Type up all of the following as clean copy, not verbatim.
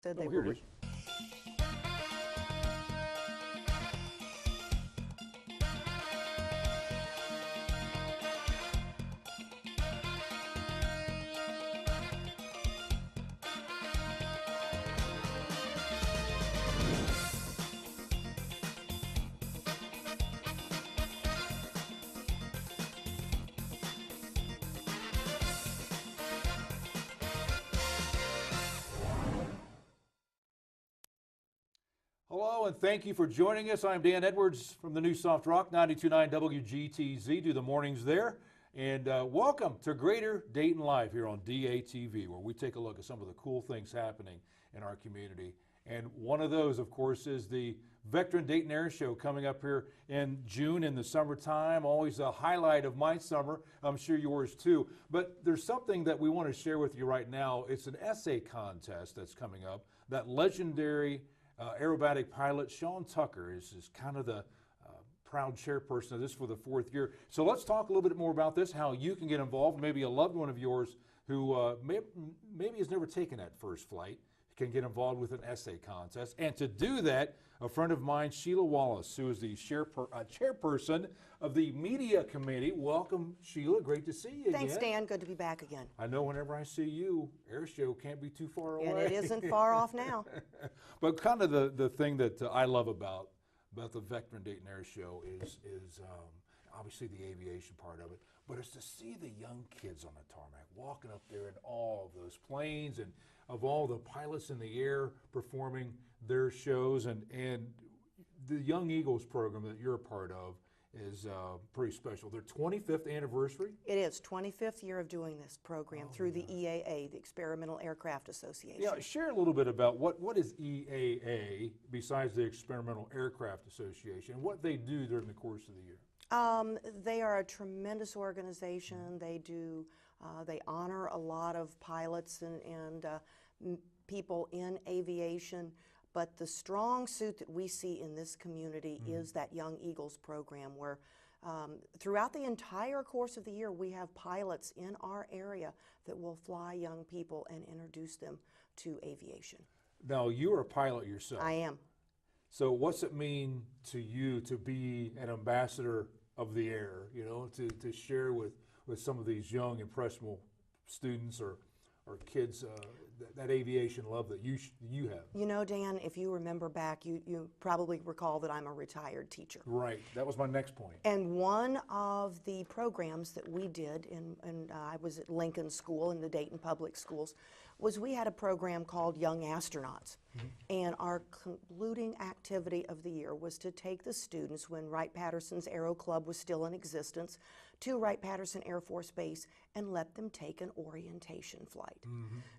Said Oh, they here were. it is. Hello, and thank you for joining us. I'm Dan Edwards from the new Soft Rock 92.9 WGTZ. Do the mornings there. And welcome to Greater Dayton Live here on DATV, where we take a look at some of the cool things happening in our community. And one of those, of course, is the Veteran Dayton Air Show coming up here in June in the summertime. Always a highlight of my summer. I'm sure yours too. But there's something that we want to share with you right now. It's an essay contest that's coming up. That legendary aerobatic pilot Sean Tucker is kind of the proud chairperson of this for the 4th year. So let's talk a little bit more about this, how you can get involved. Maybe a loved one of yours who maybe has never taken that first flight can get involved with an essay contest. And to do that, a friend of mine, Shiela Wallace, who is the chairperson of the Media Committee. Welcome, Shiela. Great to see you Thanks, again. Dan. Good to be back again. I know whenever I see you, Air Show can't be too far away. And it isn't far off now. But kind of the thing that I love about the Veteran Dayton Air Show is obviously the aviation part of it, but it's to see the young kids on the tarmac walking up there in all of those planes and of all the pilots in the air performing their shows, and the Young Eagles program that you're a part of is pretty special. Their 25th anniversary? It is 25th year of doing this program through the EAA, the Experimental Aircraft Association. Yeah, share a little bit about what is EAA besides the Experimental Aircraft Association, what they do during the course of the year. They are a tremendous organization. They honor a lot of pilots and people in aviation. But the strong suit that we see in this community is that Young Eagles program, where throughout the entire course of the year, we have pilots in our area that will fly young people and introduce them to aviation. Now, you're a pilot yourself. I am. So what's it mean to you to be an ambassador of the air, you know, to share with some of these young, impressionable students or kids that aviation love that you have? You know, Dan, if you remember back, you probably recall that I'm a retired teacher. Right. That was my next point. And one of the programs that we did, and I was at Lincoln School in the Dayton Public Schools, was we had a program called Young Astronauts. And our concluding activity of the year was to take the students, when Wright-Patterson's Aero Club was still in existence, to Wright-Patterson Air Force Base and let them take an orientation flight.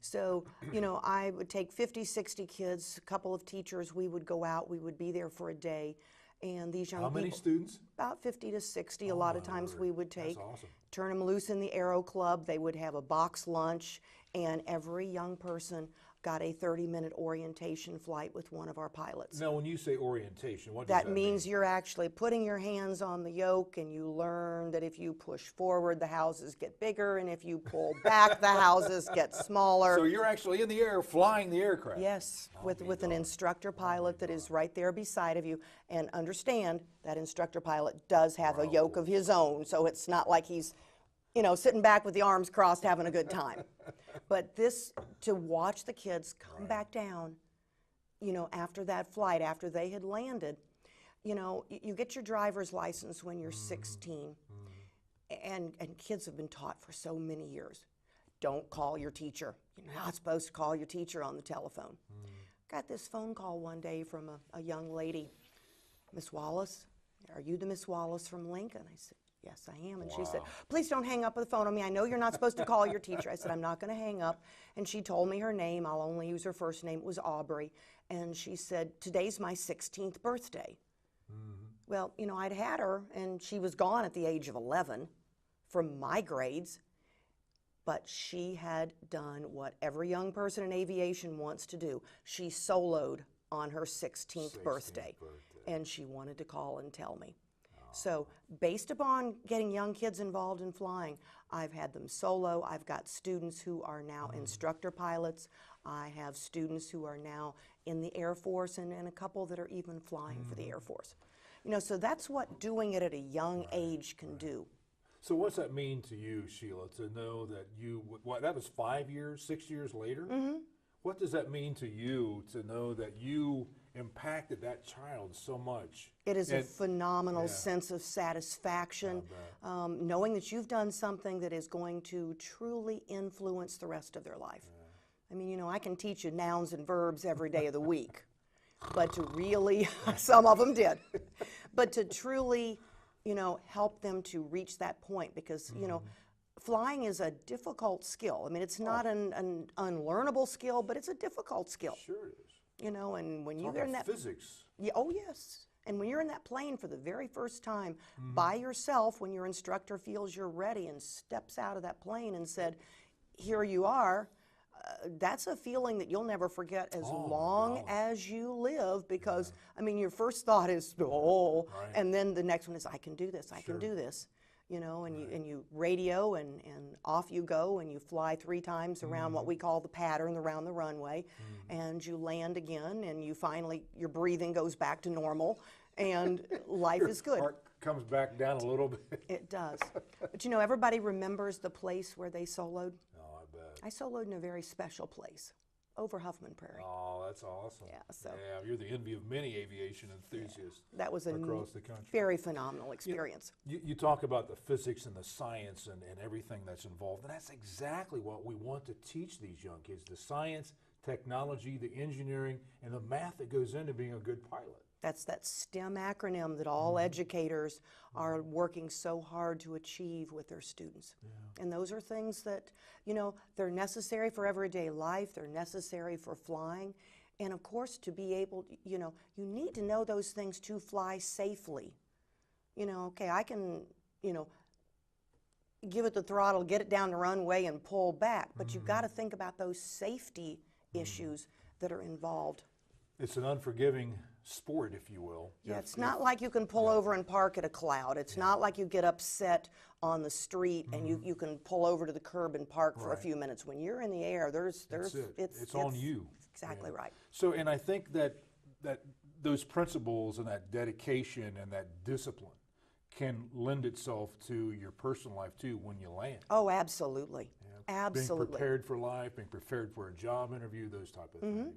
So, you know, I would take 50, 60 kids, a couple of teachers, we would go out, we would be there for a day, and these young people— How many students? About 50 to 60, a lot of times we would take. That's awesome. Turn them loose in the Aero Club. They would have a box lunch, and every young person got a 30-minute orientation flight with one of our pilots. Now, when you say orientation, what does that That means you're actually putting your hands on the yoke, and you learn that if you push forward, the houses get bigger, and if you pull back, the houses get smaller. So you're actually in the air flying the aircraft? Yes, with an instructor pilot that is right there beside of you. And understand, that instructor pilot does have a yoke of his own, so it's not like he's, you know, sitting back with the arms crossed having a good time. But this, to watch the kids come back down, you know, after that flight, after they had landed, you know, you get your driver's license when you're 16, and kids have been taught for so many years, don't call your teacher. You're not supposed to call your teacher on the telephone. Got this phone call one day from a young lady, Miss Wallace, are you the Miss Wallace from Lincoln? I said, yes, I am. And she said, please don't hang up the phone on me. I know you're not supposed to call your teacher. I said, I'm not going to hang up. And she told me her name. I'll only use her first name. It was Aubrey. And she said, today's my 16th birthday. Well, you know, I'd had her, and she was gone at the age of 11 from my grades. But she had done what every young person in aviation wants to do. She soloed on her 16th birthday. And she wanted to call and tell me. So based upon getting young kids involved in flying, I've had them solo. I've got students who are now instructor pilots. I have students who are now in the Air Force, and a couple that are even flying for the Air Force. You know, so that's what doing it at a young age can do. So what's that mean to you, Sheila, to know that that was 5 years, 6 years later? What does that mean to you to know that you impacted that child so much? It is a phenomenal sense of satisfaction, knowing that you've done something that is going to truly influence the rest of their life. I mean, you know, I can teach you nouns and verbs every day of the week, but to really, some of them did, but to truly, you know, help them to reach that point, because, you know, flying is a difficult skill. I mean, it's not an unlearnable skill, but it's a difficult skill. Sure it is. You know, and when Talk you're in about that physics. Yeah, oh yes. And when you're in that plane for the very first time by yourself, when your instructor feels you're ready and steps out of that plane and said, "Here you are," that's a feeling that you'll never forget as long as you live, because I mean, your first thought is, "Oh," and then the next one is, "I can do this. I can do this." You know, and you radio and off you go, and you fly 3 times around what we call the pattern around the runway, and you land again, and you finally, your breathing goes back to normal, and life is good. Heart comes back down a little bit. It does. But you know, everybody remembers the place where they soloed. Oh, I bet. I soloed in a very special place, over Huffman Prairie. Oh, that's awesome. Yeah, so yeah, you're the envy of many aviation enthusiasts that was a across the country. very phenomenal experience. You talk about the physics and the science and everything that's involved, and that's exactly what we want to teach these young kids: the science, technology, the engineering, and the math that goes into being a good pilot. That's that STEM acronym that all educators are working so hard to achieve with their students. And those are things that, you know, they're necessary for everyday life, they're necessary for flying. And of course, to be able, you know, you need to know those things to fly safely. You know, okay, I can, you know, give it the throttle, get it down the runway and pull back, but you've got to think about those safety issues that are involved. It's an unforgiving sport, if you will. Yeah, it's not like you can pull over and park at a cloud. It's not like you get upset on the street and you can pull over to the curb and park for a few minutes. When you're in the air, it's on you. Exactly right. So, and I think that those principles and that dedication and that discipline can lend itself to your personal life too when you land. Oh, absolutely. Absolutely. Being prepared for life, being prepared for a job interview, those type of things.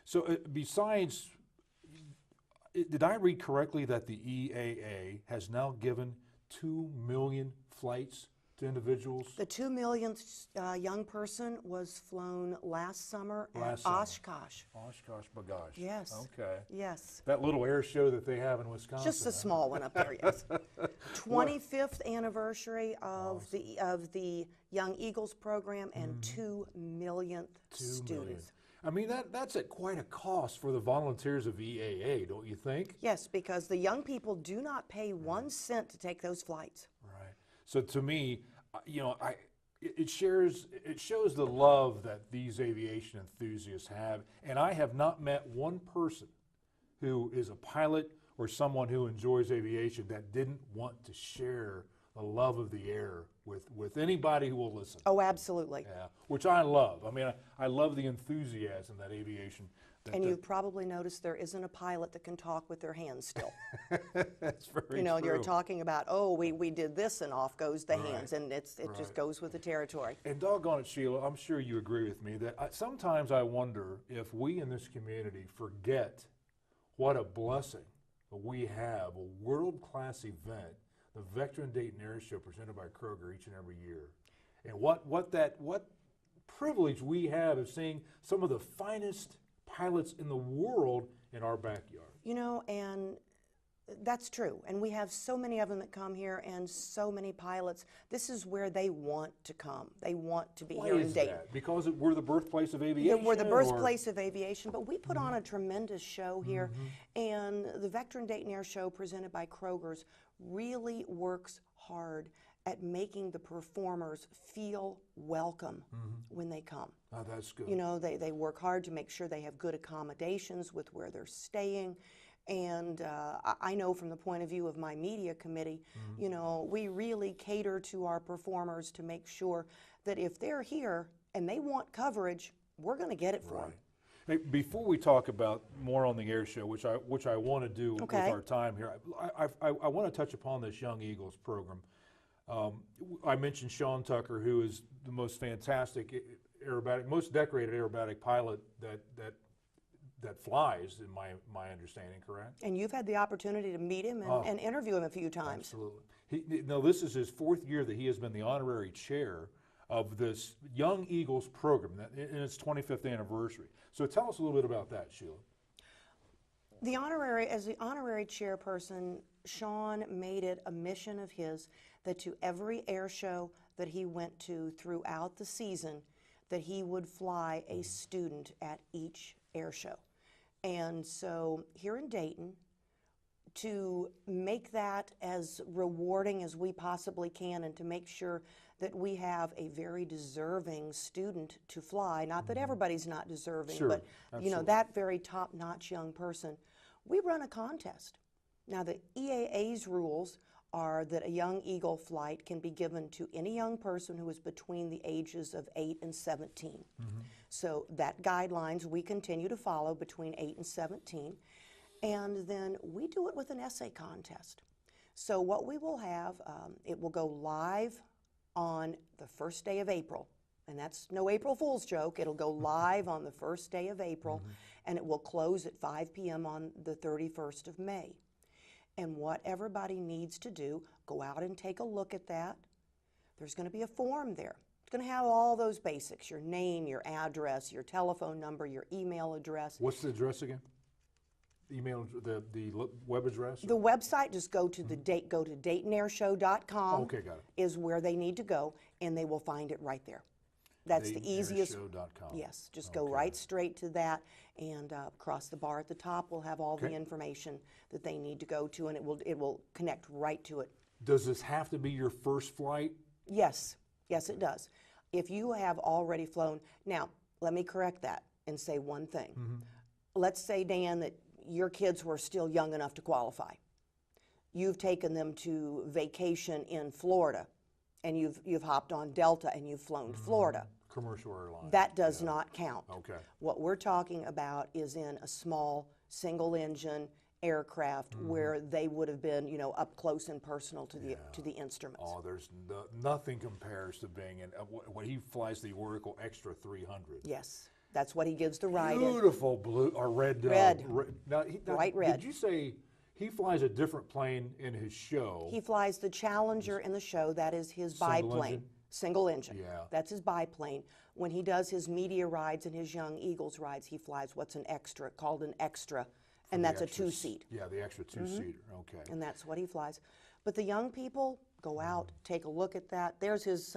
So, besides, did I read correctly that the EAA has now given 2 million flights to individuals? The 2 millionth young person was flown last summer at Oshkosh. Oshkosh Bagosh. Yes. Okay. Yes. That little air show that they have in Wisconsin. Just a small one up there, yes. 25th anniversary of the Young Eagles program and 2 millionth students. I mean, that's at quite a cost for the volunteers of EAA, don't you think? Yes, because the young people do not pay 1 cent to take those flights. Right. So to me, you know, it shows the love that these aviation enthusiasts have, and I have not met one person who is a pilot or someone who enjoys aviation that didn't want to share the love of the air with anybody who will listen. Oh, absolutely. Yeah, which I love. I mean, I love the enthusiasm that aviation. And you've probably noticed there isn't a pilot that can talk with their hands still. That's very true. You know, you're talking about, oh, we did this, and off goes the hands, and it just goes with the territory. And doggone it, Sheila, I'm sure you agree with me that sometimes I wonder if we in this community forget what a blessing we have, a world-class event, the Veteran Dayton Air Show presented by Kroger each and every year. And what privilege we have of seeing some of the finest pilots in the world in our backyard. You know, and that's true. And we have so many of them that come here, and so many pilots. This is where they want to come. They want to be here in Dayton. That? Because we're the birthplace of aviation? We're the birthplace of aviation, but we put on a tremendous show here. And the Veteran Dayton Air Show presented by Kroger's really works hard at making the performers feel welcome when they come. Oh, that's good. You know, they work hard to make sure they have good accommodations with where they're staying. And I know from the point of view of my media committee, you know, we really cater to our performers to make sure that if they're here and they want coverage, we're going to get it for them. Hey, before we talk about more on the air show, which I want to do with our time here, I want to touch upon this Young Eagles program. I mentioned Sean Tucker, who is the most fantastic aerobatic, most decorated aerobatic pilot that flies, in my understanding, correct? And you've had the opportunity to meet him and interview him a few times. Absolutely. Now, this is his 4th year that he has been the honorary chair of this Young Eagles program in its 25th anniversary. So tell us a little bit about that, Sheila. As the honorary chairperson, Sean made it a mission of his that to every air show that he went to throughout the season, that he would fly a student at each air show. And so here in Dayton, to make that as rewarding as we possibly can and to make sure that we have a very deserving student to fly, not that everybody's not deserving, Sure, but you know, that very top-notch young person, we run a contest. Now the EAA's rules are that a Young Eagle flight can be given to any young person who is between the ages of 8 and 17. So that guidelines we continue to follow between 8 and 17. And then we do it with an essay contest. So what we will have, it will go live on the first day of April. And that's no April Fool's joke. It'll go live on the first day of April, and it will close at 5 p.m. on the 31st of May. And what everybody needs to do, go out and take a look at that. There's going to be a form there. It's going to have all those basics, your name, your address, your telephone number, your email address. What's the address again? Email, the web address? The website, just go to go to DaytonAirShow.com. Okay, got it. Is where they need to go, and they will find it right there. That's the easiest. DaytonAirShow.com. Yes, just go right straight to that, and across the bar at the top will have all the information that they need to go to, and it will connect right to it. Does this have to be your first flight? Yes, yes it does. If you have already flown, now let me correct that and say one thing. Let's say, Dan, that your kids were still young enough to qualify. You've taken them to vacation in Florida, and you've hopped on Delta and you've flown to Florida. Commercial airline. That does not count. Okay. What we're talking about is in a small single-engine aircraft where they would have been, you know, up close and personal to the instruments. Oh, there's nothing compares to being in when he flies the Oracle Extra 300. Yes, that's what he gives the ride in. Beautiful blue or red. Red. Bright red. Did you say he flies a different plane in his show? He flies the Challenger in the show. That is his Single biplane. engine? Single engine. Yeah. That's his biplane. When he does his media rides and his Young Eagles rides, he flies what's an extra, called an extra, and that's a two-seat. Yeah, the extra two-seater. Okay. And that's what he flies. But the young people, go out, take a look at that. There's his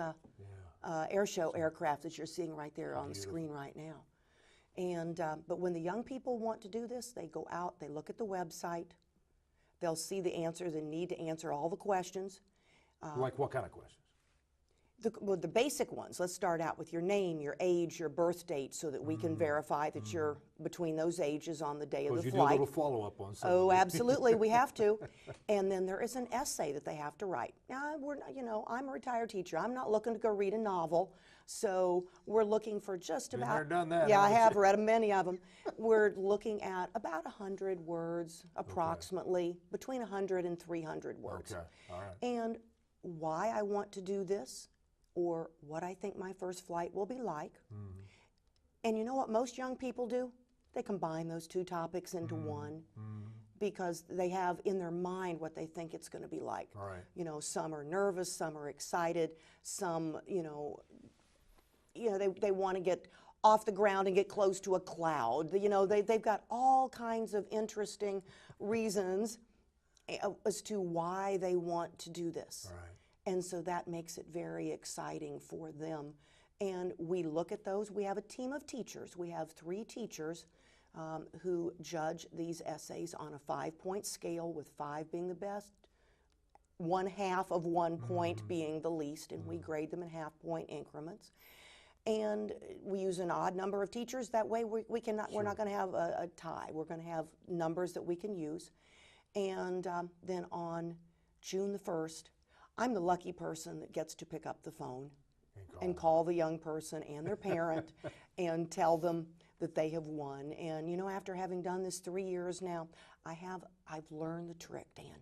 air show aircraft that you're seeing right there on the screen right now. And but when the young people want to do this, they go out, they look at the website, they'll see the answers and need to answer all the questions. Like what kind of questions? The basic ones. Let's start out with your name, your age, your birth date, so that we can verify that you're between those ages on the day of the You flight. do a little follow-up on some Oh, of these. absolutely, we have to. And then there is an essay that they have to write. Now, I'm a retired teacher. I'm not looking to go read a novel, so we're looking for just Been about. there, done that, Yeah, I haven't have you? read many of them. We're looking at about 100 words, approximately, between 100 and 300 words. Okay, all right. And why I want to do this, or what I think my first flight will be like. And you know what most young people do? They combine those two topics into one because they have in their mind what they think it's going to be like. All right. You know, some are nervous, some are excited, some, they want to get off the ground and get close to a cloud. You know, they've got all kinds of interesting reasons as to why they want to do this. All right. And so that makes it very exciting for them. And we look at those. We have a team of teachers. We have 3 teachers who judge these essays on a 5-point scale, with 5 being the best, 1/2 of 1 point being the least, and we grade them in half-point increments. And we use an odd number of teachers. That way we cannot, we're not going to have a tie. We're going to have numbers that we can use. And then on June the 1st, I'm the lucky person that gets to pick up the phone and call the young person and their parent and tell them that they have won. And you know, after having done this 3 years now, I've learned the trick, Dan.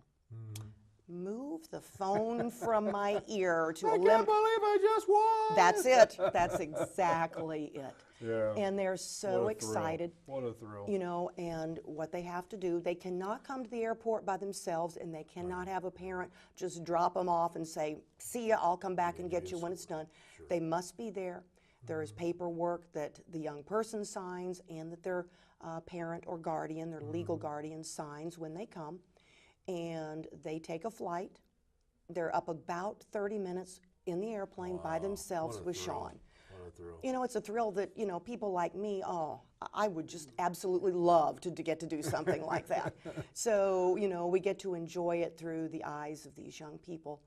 Move the phone from my ear to I can't believe I just won. That's it. That's exactly it. Yeah. And they're so What a excited. Thrill. What a thrill. You know, and what they have to do, they cannot come to the airport by themselves, and they cannot have a parent just drop them off and say, see ya, I'll come back and get you when it's done. They must be there. There is paperwork that the young person signs and that their parent or guardian, their legal guardian, signs when they come. And they take a flight. They're up about 30 minutes in the airplane by themselves with Sean. What a thrill. You know, it's a thrill that, you know, people like me, oh, I would just absolutely love to get to do something like that. So, you know, we get to enjoy it through the eyes of these young people.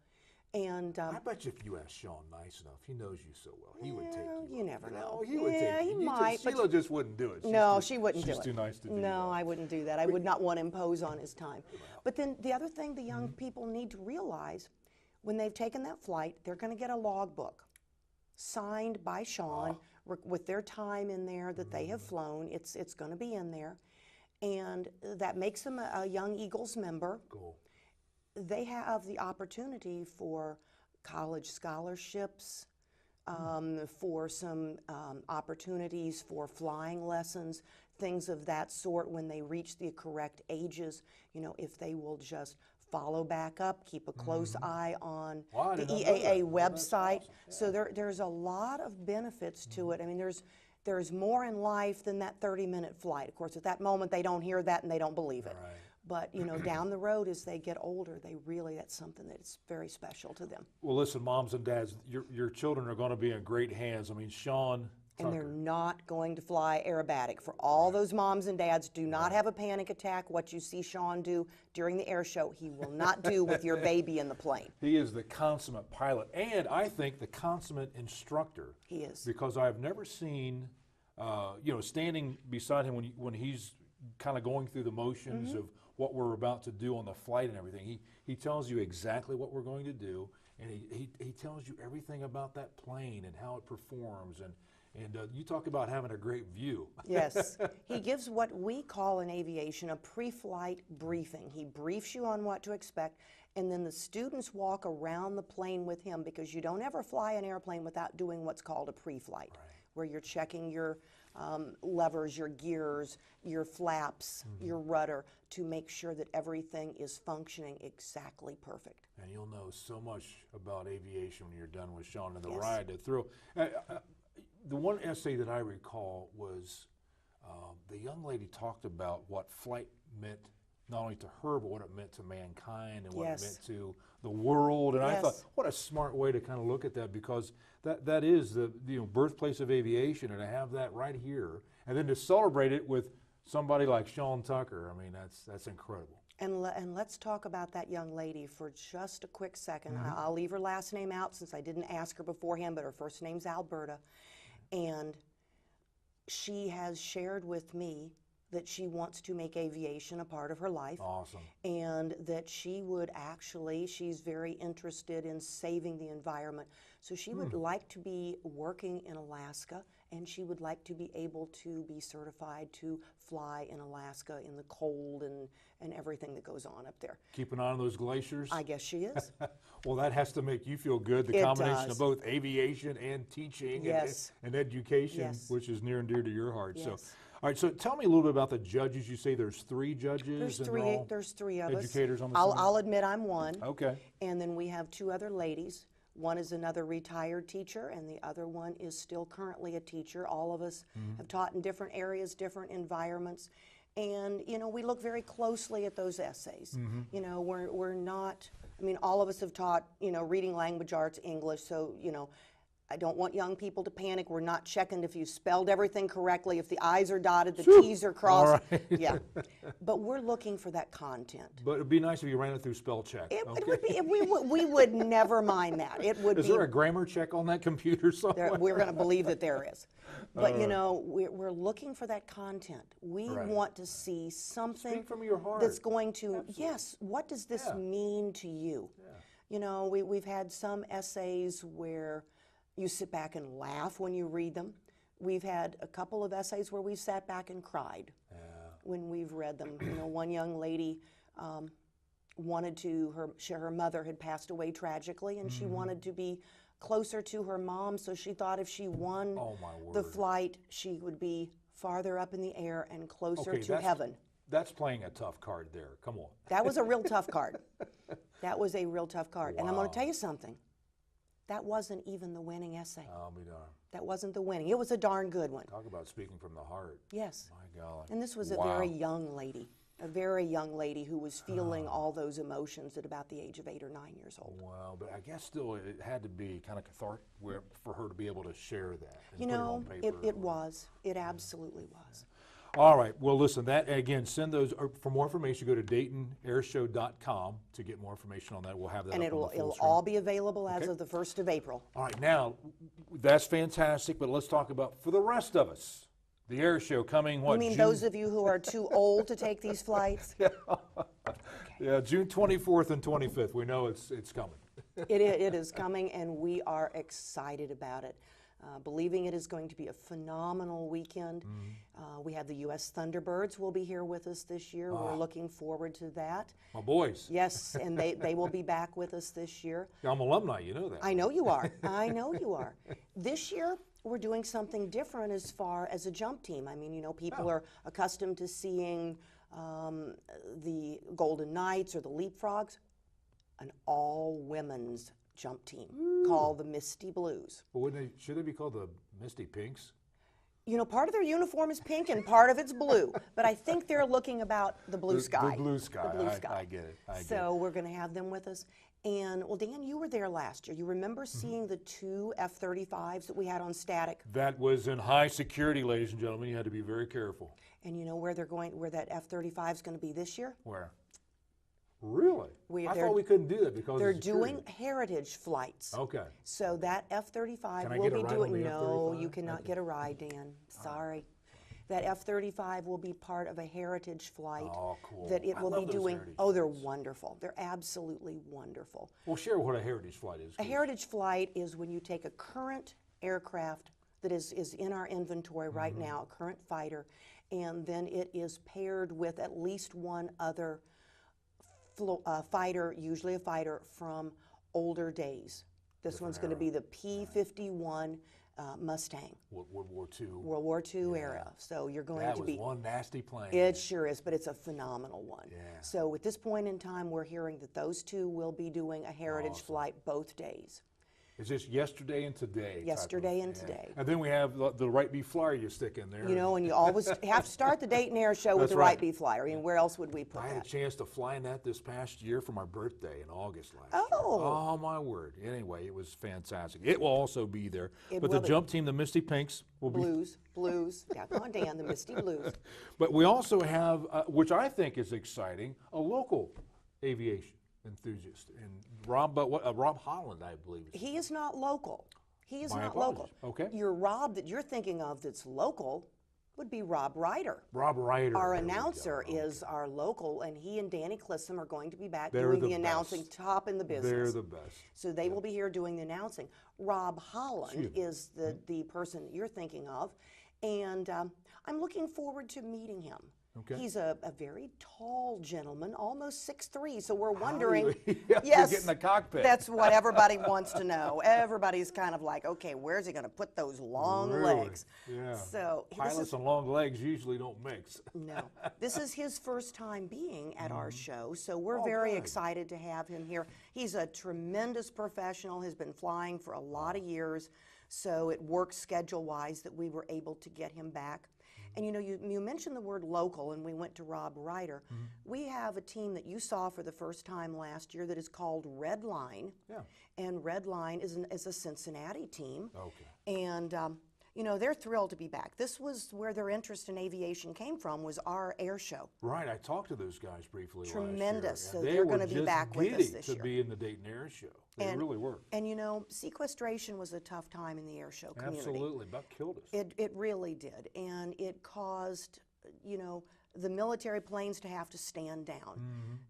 And I bet you if you asked Sean nice enough, he knows you so well, he would take you. You never know. He would take you. He might. Sheila just wouldn't do it. No, she wouldn't do it. She's too nice to do that. No, I wouldn't do that. I would not want to impose on his time. But then the other thing the young people need to realize, when they've taken that flight, they're going to get a logbook signed by Sean with their time in there that they have flown. It's going to be in there. And that makes them a Young Eagles member. Cool. They have the opportunity for college scholarships, for some opportunities for flying lessons, things of that sort when they reach the correct ages. You know, if they will just follow back up, keep a close eye on the EAA website. So there's a lot of benefits to it. I mean, there's more in life than that 30-minute flight. Of course, at that moment, they don't hear that and they don't believe it. Right. But, you know, down the road as they get older, that's something that's very special to them. Well, listen, moms and dads, your children are going to be in great hands. I mean, Sean Tucker. And they're not going to fly aerobatic. For all those moms and dads, do not have a panic attack. What you see Sean do during the air show, he will not do with your baby in the plane. He is the consummate pilot, and I think the consummate instructor. He is. Because I've never seen, you know, standing beside him when he's kind of going through the motions of what we're about to do on the flight and everything. He tells you exactly what we're going to do, and he tells you everything about that plane and how it performs, and you talk about having a great view. Yes. He gives what we call in aviation a pre-flight briefing. He briefs you on what to expect, and then the students walk around the plane with him, because you don't ever fly an airplane without doing what's called a pre-flight, where you're checking your levers, your gears, your flaps, your rudder, to make sure that everything is functioning exactly perfect. And you'll know so much about aviation when you're done with Sean and the ride, the thrill. The one essay that I recall was the young lady talked about what flight meant not only to her, but what it meant to mankind and what it meant to the world. And I thought, what a smart way to kind of look at that, because that is the birthplace of aviation, and to have that right here, and then to celebrate it with somebody like Sean Tucker. I mean, that's incredible. And let's talk about that young lady for just a quick second. I'll leave her last name out since I didn't ask her beforehand, but her first name's Alberta. And she has shared with me that she wants to make aviation a part of her life. Awesome. And that she would actually, she's very interested in saving the environment. So she would like to be working in Alaska, and she would like to be able to be certified to fly in Alaska in the cold and everything that goes on up there. Keep an eye on those glaciers? I guess she is. Well, that has to make you feel good, the combination of both aviation and teaching and education, which is near and dear to your heart. Yes. So, all right, so tell me a little bit about the judges. You say there's 3 judges. There's three of us. Educators on the I'll admit I'm one. Okay. And then we have 2 other ladies. One is another retired teacher, and the other one is still currently a teacher. All of us have taught in different areas, different environments. And, you know, we look very closely at those essays. You know, we're not, I mean, all of us have taught, you know, reading, language arts, English, so, you know, I don't want young people to panic. We're not checking if you spelled everything correctly, if the I's are dotted, the T's are crossed. All right. Yeah. But we're looking for that content. But it'd be nice if you ran it through spell check. It okay? would be, we would never mind that. It would Is be. there a grammar check on that computer somewhere? We're going to believe that there is. But you know, we're looking for that content. We Right. want to see something Speak from your heart. that's going to, yes, what does this Yeah. mean to you? Yeah. You know, we've had some essays where you sit back and laugh when you read them. We've had a couple of essays where we've sat back and cried when we've read them. You know, one young lady wanted to, her mother had passed away tragically, and she wanted to be closer to her mom, so she thought if she won Oh, my the word. flight, she would be farther up in the air and closer Okay, to heaven. That's playing a tough card there. Come on. That was a real tough card. That was a real tough card. And I'm going Wow. to tell you something. That wasn't even the winning essay. I'll be darned. That wasn't the winning. It was a darn good one. Talk about speaking from the heart. Yes. My God. And this was a Wow. very young lady who was feeling all those emotions at about the age of 8 or 9 years old. Well, but I guess still it had to be kind of cathartic for her to be able to share that. And You put know, it on paper. it was. It absolutely was. All right. Well, listen, that again, send those, for more information, go to DaytonAirShow.com to get more information on that. We'll have that And up on the full it'll screen. all be available as Okay. of the 1st of April. All right, now, that's fantastic, but let's talk about, for the rest of us, the air show coming, what, You mean June? those of you who are too old to take these flights? Yeah, June 24th and 25th. We know it's coming. It is coming, and we are excited about it. Believing it is going to be a phenomenal weekend. We have the U.S. Thunderbirds will be here with us this year. We're looking forward to that. My boys. Yes, and they will be back with us this year. Yeah, I'm alumni, you know that. I know you are. I know you are. This year, we're doing something different as far as a jump team. I mean, you know, people are accustomed to seeing the Golden Knights or the Leapfrogs. An all-women's jump team called the Misty Blues. But should they be called the Misty Pinks? You know, part of their uniform is pink and part of it's blue, but I think they're looking about the blue sky. The blue sky. The blue sky. I get it. So we're going to have them with us. And, well, Dan, you were there last year. You remember seeing the 2 F-35s that we had on static? That was in high security, ladies and gentlemen. You had to be very careful. And you know where where that F-35 is going to be this year? Where? Really? I they're- thought we couldn't do that because They're of security. doing heritage flights. Okay. So that F-35 Can I will get a be ride on doing, the no, F-35? you cannot get a ride, Dan. Sorry. That F-35 will be part of a heritage flight. Oh, cool. That it I will love be those doing. heritage Oh, they're flights. wonderful. They're absolutely wonderful. Well, share what a heritage flight is. A heritage flight is when you take a current aircraft that is in our inventory right Mm-hmm. now, a current fighter, and then it is paired with at least one other fighter, usually a fighter from older days. This one's going to be the P-51 Mustang, World War II. World War II era. So you're going That to was be. one nasty plane. It sure is, but it's a phenomenal one. Yeah. So at this point in time, we're hearing that those two will be doing a heritage flight both days. It's just yesterday and today. Yesterday and today. And then we have the right B flyer you stick in there. You know, and you always have to start the Dayton Air Show with That's the right. right B flyer. I mean, where else would we put I had a that? chance to fly in that this past year for my birthday in August last year. Oh. Oh, my word. Anyway, it was fantastic. It will also be there. It But will the be. jump team, the Misty Pinks, will be. Blues. Yeah, come on, Dan, the Misty Blues. But we also have, which I think is exciting, a local aviation enthusiast. And Rob Holland, I believe. He is not local. He is My not local. apologies. Okay. Your Rob that you're thinking of that's local would be Rob Ryder. Rob Ryder. Our there we go. announcer is our local, and he and Danny Clissom are going to be back They're doing the the announcing, best. top in the business. They're the best. So they will be here doing the announcing. Rob Holland is the person that you're thinking of, and I'm looking forward to meeting him. Okay. He's a very tall gentleman, almost 6'3", so we're wondering. Yeah, yes, to get in the cockpit. That's what everybody wants to know. Everybody's kind of like, okay, where's he going to put those long Really? legs? Yeah. So this Pilots is, and long legs usually don't mix. no, this is his first time being at our show, so we're very good. excited to have him here. He's a tremendous professional, has been flying for a lot of years, so it works schedule-wise that we were able to get him back. And you know, you mentioned the word local, and we went to Rob Ryder. We have a team that you saw for the first time last year that is called Red Line. Yeah. And Red Line is a Cincinnati team. Okay. And you know, they're thrilled to be back. This was where their interest in aviation came from, was our air show. Right, I talked to those guys briefly Tremendous. last So year. they're going to be back with us this to year. be in the Dayton Air Show. They really were. And you know, sequestration was a tough time in the air show community. Absolutely, about killed us. It really did, and it caused, you know, the military planes to have to stand down.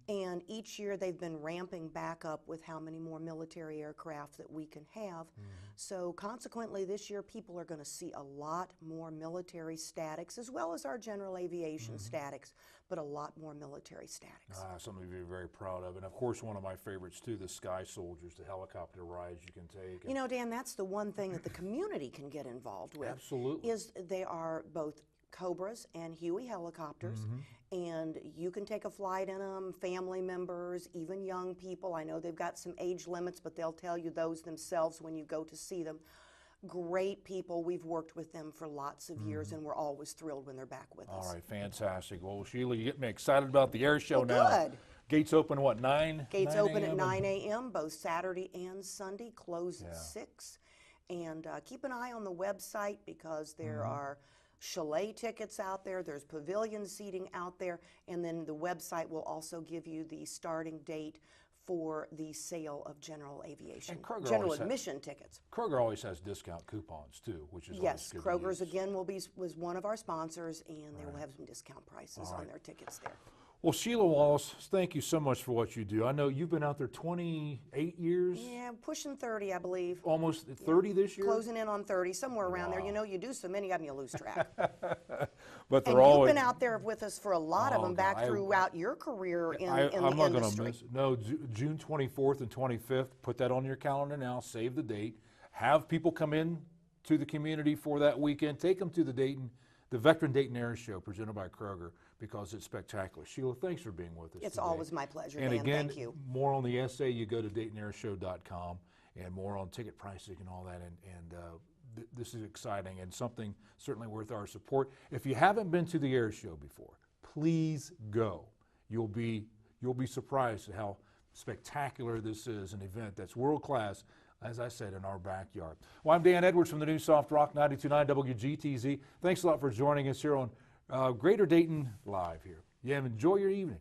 And each year they've been ramping back up with how many more military aircraft that we can have. So consequently this year people are going to see a lot more military statics as well as our general aviation statics, but a lot more military statics. Something to be very proud of. And of course one of my favorites too, the Sky Soldiers, the helicopter rides you can take. You know, Dan, that's the one thing that the community can get involved with. Absolutely. Is they are both Cobras and Huey helicopters, and you can take a flight in them, family members, even young people. I know they've got some age limits, but they'll tell you those themselves when you go to see them. Great people. We've worked with them for lots of years, and we're always thrilled when they're back with us. All right, fantastic. Well, Sheila, you get me excited about the air show now. Good. Gates open, what, 9? Gates 9 open at a.m.? 9 a.m., both Saturday and Sunday, close at 6. And keep an eye on the website because there are chalet tickets out there, there's pavilion seating out there, and then the website will also give you the starting date for the sale of general aviation, And Kroger general always admission tickets. Kroger always has discount coupons too, which is Yes, always good to Kroger's use. again was one of our sponsors, and they will have some discount prices on their tickets there. Well, Sheila Wallace, thank you so much for what you do. I know you've been out there 28 years, Yeah, pushing 30, I believe. almost 30 this year? Closing in on 30, somewhere around there. You know, you do so many of them, you lose track. But they're And all you've been out there with us for a lot of them back God, throughout your career in I'm the not going to industry. miss it. No, June 24th and 25th. Put that on your calendar now. Save the date. Have people come in to the community for that weekend. Take them to the Veteran Dayton Air Show presented by Kroger because it's spectacular. Sheila, thanks for being with us It's today. always my pleasure, And Dan. again, Thank you. more on the essay, you go to DaytonAirShow.com and more on ticket pricing and all that. This is exciting and something certainly worth our support. If you haven't been to the air show before, please go. You'll be surprised at how spectacular this is, an event that's world class, as I said, in our backyard. Well, I'm Dan Edwards from the new Soft Rock 92.9 WGTZ. Thanks a lot for joining us here on Greater Dayton Live here. Yeah, enjoy your evening.